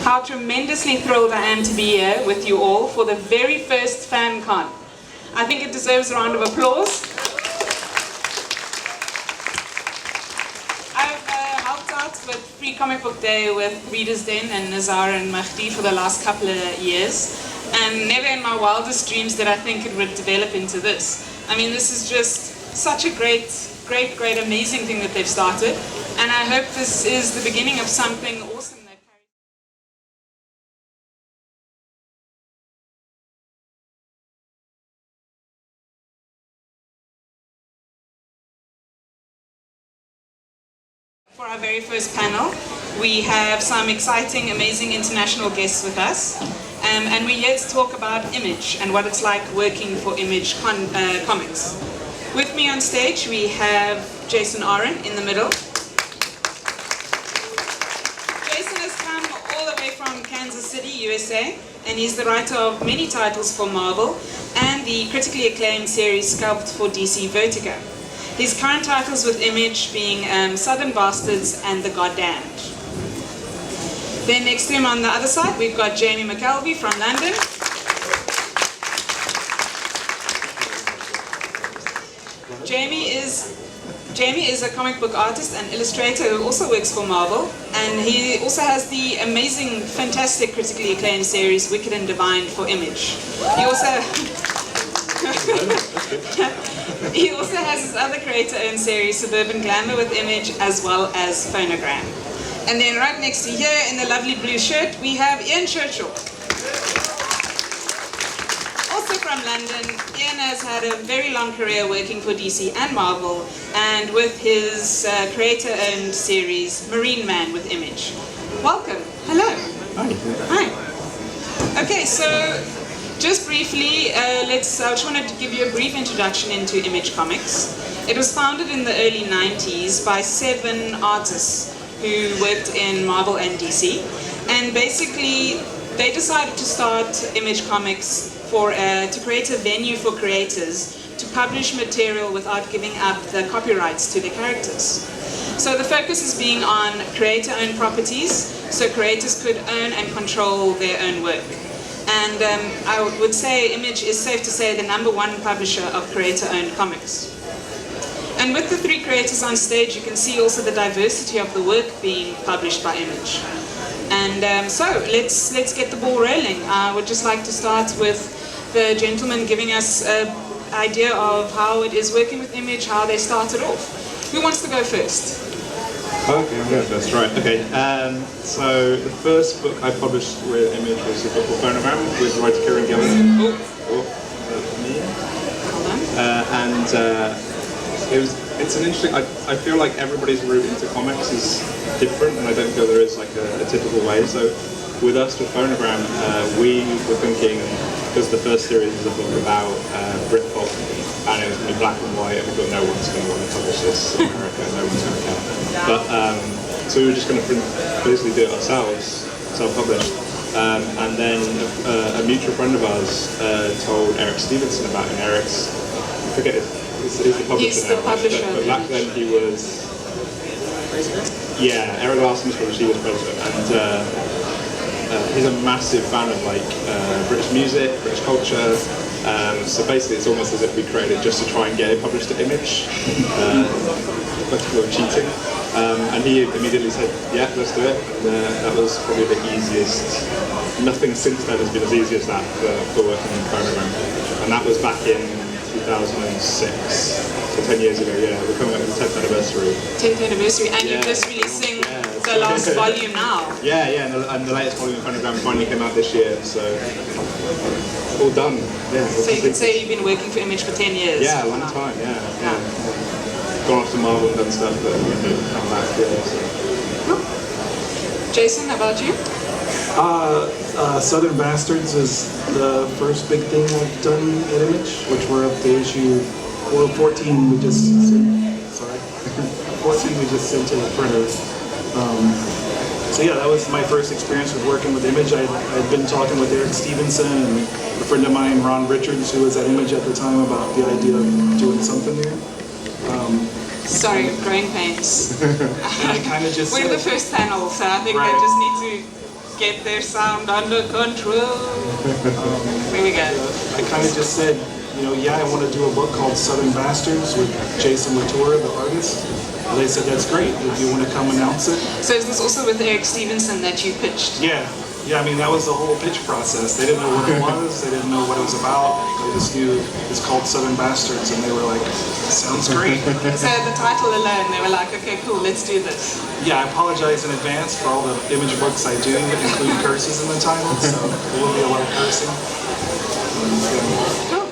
how tremendously thrilled I am to be here with you all for the very first FanCon. I think it deserves a round of applause. I've helped out with Free Comic Book Day with Reader's Den and Nazar and Mahdi for the last couple of years, and never in my wildest dreams did I think it would develop into this. I mean, this is just such a great, amazing thing that they've started, and I hope this is the beginning of something awesome. For our very first panel, we have some exciting, amazing international guests with us, and we're here to talk about Image and what it's like working for Image Comics. With me on stage, we have Jason Oren in the middle. Jason has come all the way from Kansas City, USA, and he's the writer of many titles for Marvel and the critically acclaimed series Sculpt for DC Vertigo. His current titles with Image being Southern Bastards and The Goddamned. Then next to him on the other side, we've got Jamie McKelvie from London. Jamie is a comic book artist and illustrator who also works for Marvel, and he also has the amazing, fantastic, critically acclaimed series Wicked and Divine for Image. He also has his other creator-owned series, Suburban Glamour with Image, as well as Phonogram. And then right next to here, in the lovely blue shirt, we have Ian Churchill. Also from London, Ian has had a very long career working for DC and Marvel, and with his creator-owned series, Marine Man with Image. Welcome. Hello. Hi. Hi. Okay, so just briefly, I just wanted to give you a brief introduction into Image Comics. It was founded in the early 90s by 7 artists who worked in Marvel and DC. And basically, they decided to start Image Comics to create a venue for creators to publish material without giving up the copyrights to their characters. So the focus is being on creator-owned properties, so creators could own and control their own work. And I would say Image is safe to say the #1 publisher of creator-owned comics. And with the 3 creators on stage, you can see also the diversity of the work being published by Image. And so let's get the ball rolling. I would just like to start with the gentleman giving us an idea of how it is working with Image, how they started off. Who wants to go first? Okay, I'm going first, right, okay. So the first book I published with Image was a book called Phonogram with writer Kieran Gillen. Me. It's an interesting, I feel like everybody's route into comics is different, and I don't feel there is like a typical way. So with us, with Phonogram, we were thinking, because the first series is a book about Britpop, and it was going to be black and white, and we thought no one's going to want to publish this in America, no one's going to care. But, so we were just going to basically do it ourselves, self-published. And then a mutual friend of ours told Eric Stevenson about it, and Eric's, I forget he's the publisher He's now, the publisher. but back then he was... President? Yeah, Eric Larson's publisher, he was president, and he's a massive fan of like British music, British culture. So basically, it's almost as if we created just to try and get it published to Image, but we were cheating. And he immediately said, "Yeah, let's do it." And that was probably the easiest. Nothing since then has been as easy as that for working in Phonogram. And that was back in 2006, so 10 years ago. Yeah, we're coming up to the 10th anniversary. 10th anniversary, and you're just releasing the last volume now. Yeah, and the latest volume of Phonogram finally came out this year, so all done. Yeah. So you could say you've been working for Image for 10 years. Yeah, a long time. Yeah. Gone off to Marvel and done stuff, but come back. Yeah. So. Jason, how about you? Southern Bastards is the first big thing I've done at Image, which we're up to issue 14. We just sent, 14 we just sent to the printer. So yeah, that was my first experience with working with Image. I'd been talking with Eric Stevenson and a friend of mine, Ron Richards, who was at Image at the time, about the idea of doing something there. Sorry, growing pains. I kind of just We're the first panel, so I think they just need to get their sound under control. There we go. I kind of just said, you know, yeah, I want to do a book called Southern Bastards with Jason Latour, the artist. And they said, that's great. If you want to come announce it. So is this also with Eric Stevenson that you pitched? Yeah. Yeah, I mean, that was the whole pitch process. They didn't know what it was. They didn't know what it was about. They just knew it's called Southern Bastards, and they were like, sounds great. So the title alone, they were like, okay, cool, let's do this. Yeah, I apologize in advance for all the image books I do, including curses in the title, so there will be a lot of cursing. Cool.